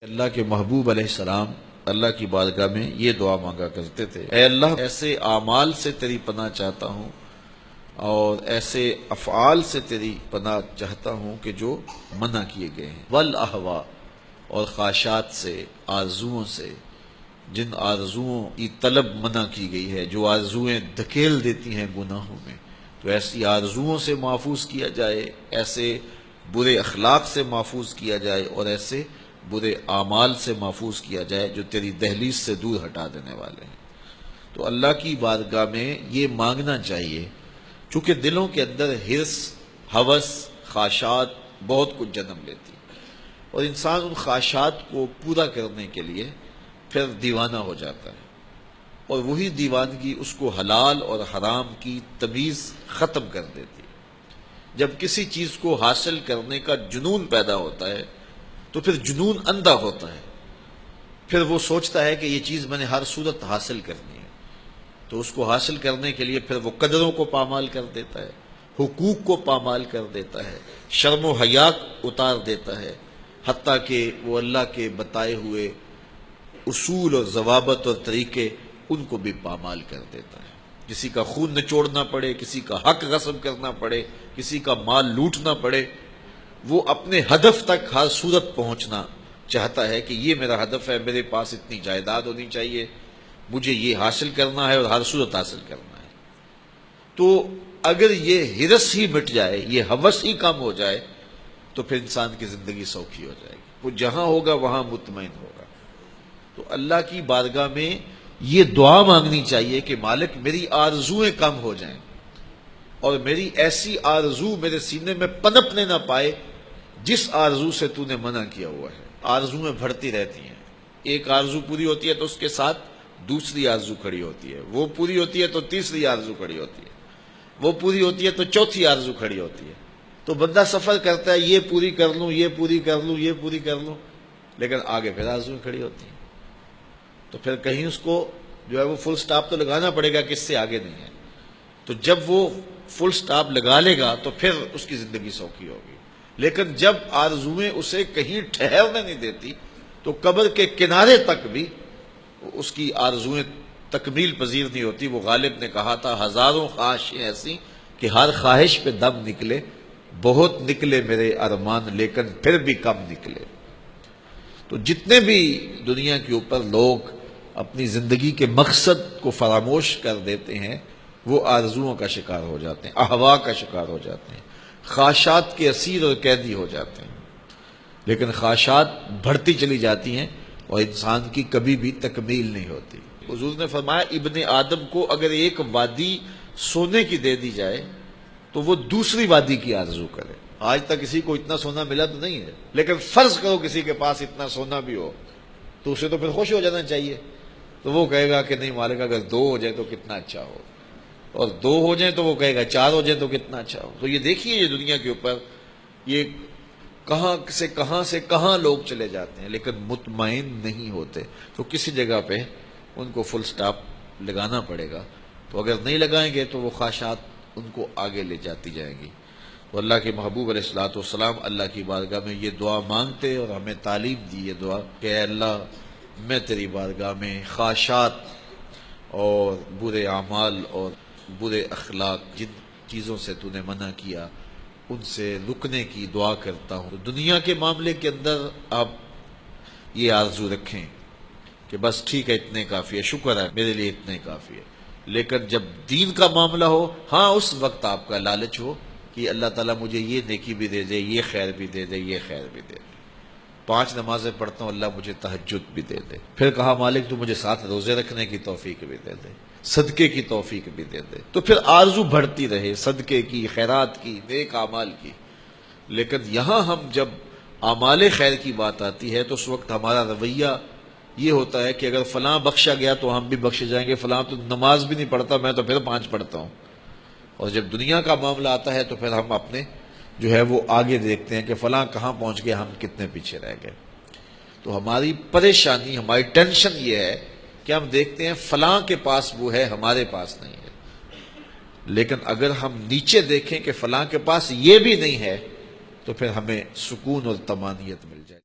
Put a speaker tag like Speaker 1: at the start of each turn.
Speaker 1: اللہ کے محبوب علیہ السلام اللہ کی بارگاہ میں یہ دعا مانگا کرتے تھے، اے اللہ ایسے اعمال سے تیری پناہ چاہتا ہوں اور ایسے افعال سے تیری پناہ چاہتا ہوں کہ جو منع کیے گئے ہیں، والاہوا اور خواہشات سے، آرزوؤں سے، جن آرزوؤں کی طلب منع کی گئی ہے، جو آرزوئیں دھکیل دیتی ہیں گناہوں میں، تو ایسی آرزوؤں سے محفوظ کیا جائے، ایسے برے اخلاق سے محفوظ کیا جائے اور ایسے برے اعمال سے محفوظ کیا جائے جو تیری دہلیز سے دور ہٹا دینے والے ہیں۔ تو اللہ کی بارگاہ میں یہ مانگنا چاہیے، چونکہ دلوں کے اندر حرص، ہوس، خواہشات بہت کچھ جنم لیتی ہے اور انسان ان خواہشات کو پورا کرنے کے لیے پھر دیوانہ ہو جاتا ہے، اور وہی دیوانگی اس کو حلال اور حرام کی تمیز ختم کر دیتی ہے۔ جب کسی چیز کو حاصل کرنے کا جنون پیدا ہوتا ہے تو پھر جنون اندھا ہوتا ہے، پھر وہ سوچتا ہے کہ یہ چیز میں نے ہر صورت حاصل کرنی ہے، تو اس کو حاصل کرنے کے لیے پھر وہ قدروں کو پامال کر دیتا ہے، حقوق کو پامال کر دیتا ہے، شرم و حیا اتار دیتا ہے، حتیٰ کہ وہ اللہ کے بتائے ہوئے اصول اور ضوابط اور طریقے ان کو بھی پامال کر دیتا ہے۔ کسی کا خون نچوڑنا پڑے، کسی کا حق غصب کرنا پڑے، کسی کا مال لوٹنا پڑے، وہ اپنے ہدف تک ہر صورت پہنچنا چاہتا ہے کہ یہ میرا ہدف ہے، میرے پاس اتنی جائیداد ہونی چاہیے، مجھے یہ حاصل کرنا ہے اور ہر صورت حاصل کرنا ہے۔ تو اگر یہ حرص ہی مٹ جائے، یہ ہوس ہی کم ہو جائے، تو پھر انسان کی زندگی سوکھی ہو جائے گی، وہ جہاں ہوگا وہاں مطمئن ہوگا۔ تو اللہ کی بارگاہ میں یہ دعا مانگنی چاہیے کہ مالک میری آرزوئیں کم ہو جائیں اور میری ایسی آرزو میرے سینے میں پنپنے نہ پائے جس آرزو سے تو نے منع کیا ہوا ہے۔ آرزویں بڑھتی رہتی ہیں، ایک آرزو پوری ہوتی ہے تو اس کے ساتھ دوسری آرزو کھڑی ہوتی ہے، وہ پوری ہوتی ہے تو تیسری آرزو کھڑی ہوتی ہے، وہ پوری ہوتی ہے تو چوتھی آرزو کھڑی ہوتی ہے۔ تو بندہ سفر کرتا ہے، یہ پوری کر لوں، یہ پوری کر لوں، یہ پوری کر لوں، لیکن آگے پھر آرزویں کھڑی ہوتی ہیں، تو پھر کہیں اس کو جو ہے وہ فل سٹاپ تو لگانا پڑے گا کہ اس سے آگے نہیں ہے۔ تو جب وہ فل سٹاپ لگا لے گا تو پھر اس کی زندگی سوکھی ہوگی، لیکن جب آرزویں اسے کہیں ٹھہرنے نہیں دیتی تو قبر کے کنارے تک بھی اس کی آرزویں تکمیل پذیر نہیں ہوتی۔ وہ غالب نے کہا تھا، ہزاروں خواہشیں ایسی کہ ہر خواہش پہ دم نکلے، بہت نکلے میرے ارمان لیکن پھر بھی کم نکلے۔ تو جتنے بھی دنیا کے اوپر لوگ اپنی زندگی کے مقصد کو فراموش کر دیتے ہیں، وہ آرزوؤں کا شکار ہو جاتے ہیں، اہوا کا شکار ہو جاتے ہیں، خواہشات کے اسیر اور قیدی ہو جاتے ہیں۔ لیکن خواہشات بڑھتی چلی جاتی ہیں اور انسان کی کبھی بھی تکمیل نہیں ہوتی۔ حضور نے فرمایا، ابن آدم کو اگر ایک وادی سونے کی دے دی جائے تو وہ دوسری وادی کی آرزو کرے۔ آج تک کسی کو اتنا سونا ملا تو نہیں ہے، لیکن فرض کرو کسی کے پاس اتنا سونا بھی ہو تو اسے تو پھر خوش ہو جانا چاہیے، تو وہ کہے گا کہ نہیں مالک اگر 2 ہو جائے تو کتنا اچھا ہو، اور 2 ہو جائیں تو وہ کہے گا 4 ہو جائیں تو کتنا اچھا ہو۔ تو یہ دیکھیے، یہ دنیا کے اوپر یہ کہاں سے کہاں لوگ چلے جاتے ہیں لیکن مطمئن نہیں ہوتے۔ تو کسی جگہ پہ ان کو فل سٹاپ لگانا پڑے گا، تو اگر نہیں لگائیں گے تو وہ خواہشات ان کو آگے لے جاتی جائیں گی۔ تو اللہ کے محبوب علیہ الصلوۃ والسلام اللہ کی بارگاہ میں یہ دعا مانگتے اور ہمیں تعلیم دی یہ دعا کہ اے اللہ میں تیری بارگاہ میں خواہشات اور برے اعمال اور برے اخلاق، جن چیزوں سے تو نے منع کیا، ان سے رکنے کی دعا کرتا ہوں۔ دنیا کے معاملے کے اندر آپ یہ آرزو رکھیں کہ بس ٹھیک ہے، اتنے کافی ہے، شکر ہے میرے لیے اتنے کافی ہے، لیکن جب دین کا معاملہ ہو، ہاں اس وقت آپ کا لالچ ہو کہ اللہ تعالیٰ مجھے یہ نیکی بھی دے دے، یہ خیر بھی دے دے، یہ خیر بھی دے دے، 5 نمازیں پڑھتا ہوں، اللہ مجھے تہجد بھی دے دے۔ پھر کہا مالک تو مجھے 7 روزے رکھنے کی توفیق بھی دے دے، صدقے کی توفیق بھی دے دے، تو پھر آرزو بڑھتی رہے صدقے کی، خیرات کی، نیک اعمال کی۔ لیکن یہاں ہم جب اعمال خیر کی بات آتی ہے تو اس وقت ہمارا رویہ یہ ہوتا ہے کہ اگر فلاں بخشا گیا تو ہم بھی بخشے جائیں گے، فلاں تو نماز بھی نہیں پڑھتا، میں تو پھر 5 پڑھتا ہوں۔ اور جب دنیا کا معاملہ آتا ہے تو پھر ہم اپنے جو ہے وہ آگے دیکھتے ہیں کہ فلاں کہاں پہنچ گئے، ہم کتنے پیچھے رہ گئے۔ تو ہماری پریشانی، ہماری ٹینشن یہ ہے کہ ہم دیکھتے ہیں فلاں کے پاس وہ ہے، ہمارے پاس نہیں ہے۔ لیکن اگر ہم نیچے دیکھیں کہ فلاں کے پاس یہ بھی نہیں ہے تو پھر ہمیں سکون اور طمانینت مل جائے۔